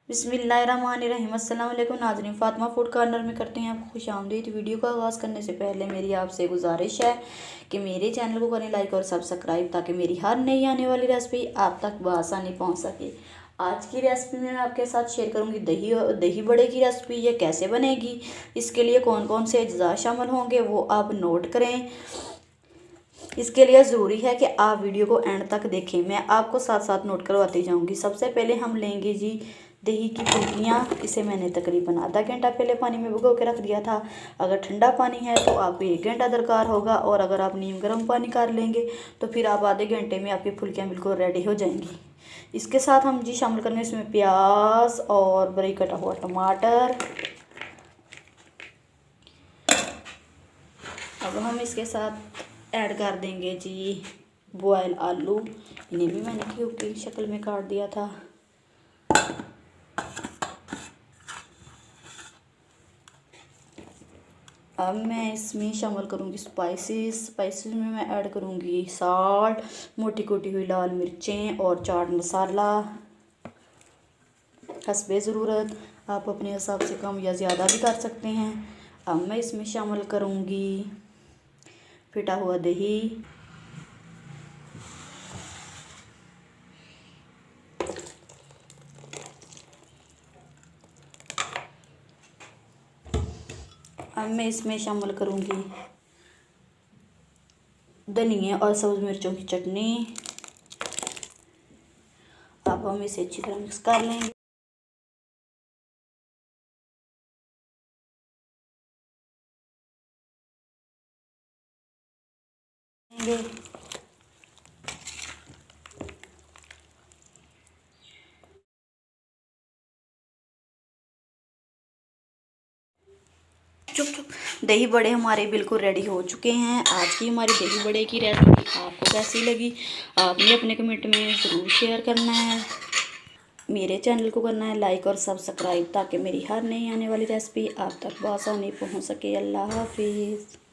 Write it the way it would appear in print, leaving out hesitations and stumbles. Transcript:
बिस्मिल्लाहिर्रहमानिर्रहीम। अस्सलाम वालेकुम नाज़रीन, फ़ातिमा फूड कॉर्नर में करते हैं आपको खुशामदीद। वीडियो का आगाज़ करने से पहले मेरी आपसे गुजारिश है कि मेरे चैनल को करें लाइक और सब्सक्राइब, ताकि मेरी हर नई आने वाली रेसिपी आप तक बआसानी पहुंच सके। आज की रेसिपी में मैं आपके साथ शेयर करूंगी दही बड़े की रेसिपी। ये कैसे बनेगी, इसके लिए कौन कौन से अज्जा शामिल होंगे वो आप नोट करें। इसके लिए ज़रूरी है कि आप वीडियो को एंड तक देखें। मैं आपको साथ साथ नोट करवाती जाऊंगी। सबसे पहले हम लेंगे जी दही की फुल्कियाँ। इसे मैंने तकरीबन आधा घंटा पहले पानी में भिगो के रख दिया था। अगर ठंडा पानी है तो आपको 1 घंटा दरकार होगा, और अगर आप नीम गर्म पानी कर लेंगे तो फिर आप आधे घंटे में आपकी फुल्कियाँ बिल्कुल रेडी हो जाएंगी। इसके साथ हम जी शामिल करेंगे इसमें प्याज और बारीक कटा हुआ टमाटर। अब हम इसके साथ ऐड कर देंगे जी बॉयल आलू। इन्हें भी मैंने क्यूब की शक्ल में काट दिया था। अब मैं इसमें शामिल करूँगी स्पाइसेस में मैं ऐड करूँगी साल्ट, मोटी कुटी हुई लाल मिर्चें और चाट मसाला हस्बे ज़रूरत। आप अपने हिसाब से कम या ज़्यादा भी कर सकते हैं। अब मैं इसमें शामिल करूँगी फिटा हुआ दही, अब मैं इसमें शामिल करूँगी धनिया और सब्ज़ मिर्चों की चटनी। अब हम इसे अच्छी तरह मिक्स कर लेंगे। दही बड़े हमारे बिल्कुल रेडी हो चुके हैं। आज की हमारी दही बड़े की रेसिपी आपको कैसी लगी, आपने अपने कमेंट में ज़रूर शेयर करना है। मेरे चैनल को करना है लाइक और सब्सक्राइब, ताकि मेरी हर नई आने वाली रेसिपी आप तक बआसानी पहुंच सके। अल्लाह हाफिज़।